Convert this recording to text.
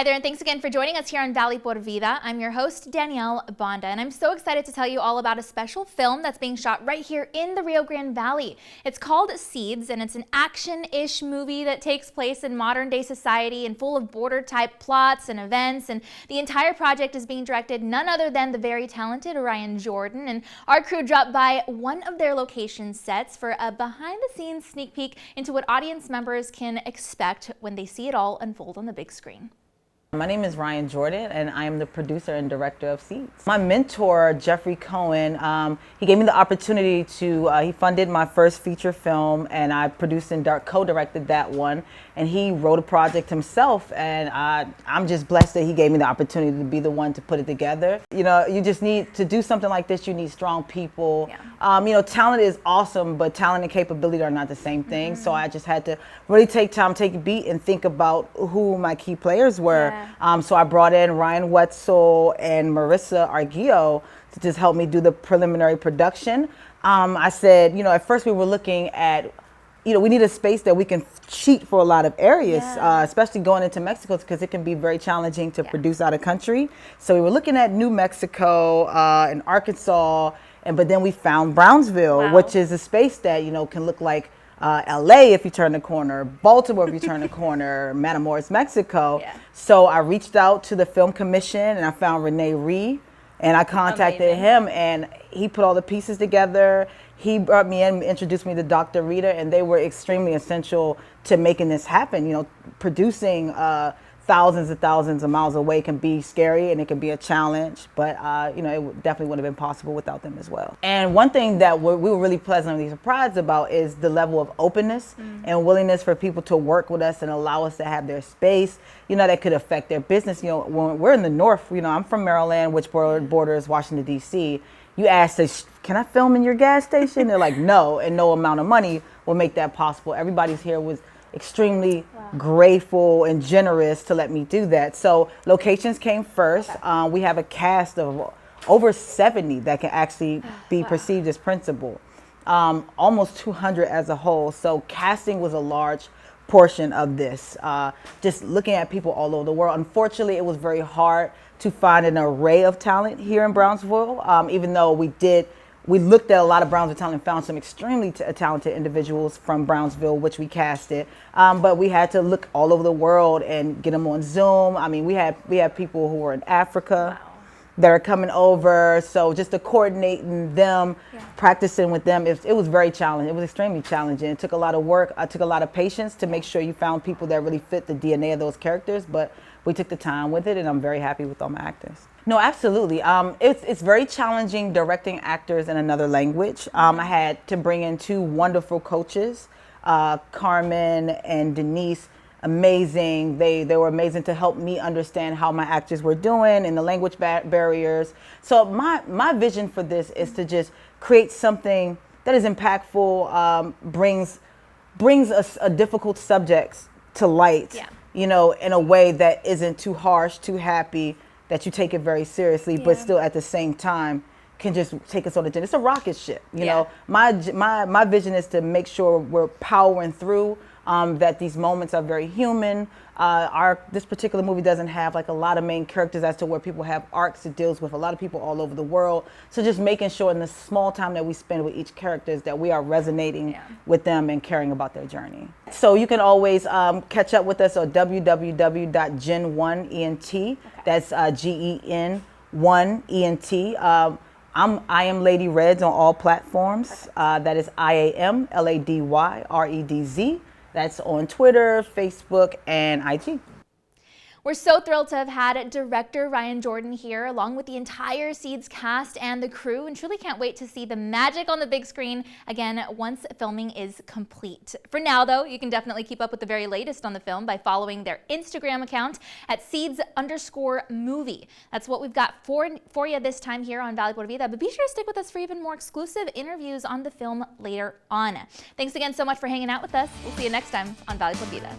Hi there, and thanks again for joining us here on Valley por Vida. I'm your host, Danielle Banda, and I'm so excited to tell you all about a special film that's being shot right here in the Rio Grande Valley. It's called Seeds, and it's an action-ish movie that takes place in modern-day society and full of border-type plots and events, and the entire project is being directed none other than the very talented Ryan Jordan, and our crew dropped by one of their location sets for a behind-the-scenes sneak peek into what audience members can expect when they see it all unfold on the big screen. My name is Ryan Jordan, and I am the producer and director of Seeds. My mentor, Jeffrey Cohen, he gave me the opportunity to, he funded my first feature film, and I produced and co-directed that one. And he wrote a project himself, and I'm just blessed that he gave me the opportunity to be the one to put it together. You know, you just need to do something like this. You need strong people. Yeah. You know, talent is awesome, but talent and capability are not the same thing. So I just had to really take time, take a beat, and think about who my key players were. Yeah. So I brought in Ryan Wetzel and Marissa Arguello to just help me do the preliminary production. I said, you know, at first we were looking at, you know, we need a space that we can cheat for a lot of areas, especially going into Mexico, because it can be very challenging to produce out of country. So we were looking at New Mexico and Arkansas, but then we found Brownsville, which is a space that, you know, can look like LA if you turn the corner, Baltimore if you turn the corner, Matamoros, Mexico. Yeah. So I reached out to the Film Commission and I found Rene Ree, and I contacted him, and he put all the pieces together. He brought me in, introduced me to Dr. Rita, and they were extremely essential to making this happen. You know, producing thousands of miles away can be scary and it can be a challenge, but you know, it definitely would have been possible without them as well. And one thing that we were really pleasantly surprised about is the level of openness and willingness for people to work with us and allow us to have their space, you know, that could affect their business. You know, when we're in the north, you know, I'm from Maryland, which borders Washington, D.C. You ask, can I film in your gas station? They're like, no, and no amount of money will make that possible. Everybody's here was extremely grateful and generous to let me do that. So locations came first. We have a cast of over 70 that can actually be perceived as principal, almost 200 as a whole. So casting was a large portion of this, just looking at people all over the world. Unfortunately, it was very hard to find an array of talent here in Brownsville, even though we looked at a lot of Brownsville talent and found some extremely talented individuals from Brownsville, which we casted. But we had to look all over the world and get them on Zoom. I mean, we had people who were in Africa that are coming over. So just to coordinating them, practicing with them, it was very challenging. It was extremely challenging. It took a lot of work. I took a lot of patience to make sure you found people that really fit the DNA of those characters. But we took the time with it, and I'm very happy with all my actors. No, absolutely. It's very challenging directing actors in another language. I had to bring in two wonderful coaches, Carmen and Denise. Amazing. They were amazing to help me understand how my actors were doing and the language barriers. So my vision for this is to just create something that is impactful, brings us a difficult subjects to light, you know, in a way that isn't too harsh, too happy, that you take it very seriously, but still at the same time can just take us on a journey. It's a rocket ship, you know. My vision is to make sure we're powering through, that these moments are very human. This particular movie doesn't have like a lot of main characters as to where people have arcs. It deals with a lot of people all over the world. So just making sure in the small time that we spend with each character is that we are resonating with them and caring about their journey. So you can always catch up with us on www.gen1ent. That's GEN1ENT. I am Lady Reds on all platforms. That is IAMLADYREDZ. That's on Twitter, Facebook, and IG. We're so thrilled to have had director Ryan Jordan here, along with the entire Seeds cast and the crew, and truly can't wait to see the magic on the big screen again once filming is complete. For now, though, you can definitely keep up with the very latest on the film by following their Instagram account at Seeds_movie. That's what we've got for you this time here on Valley por Vida, but be sure to stick with us for even more exclusive interviews on the film later on. Thanks again so much for hanging out with us. We'll see you next time on Valley por Vida.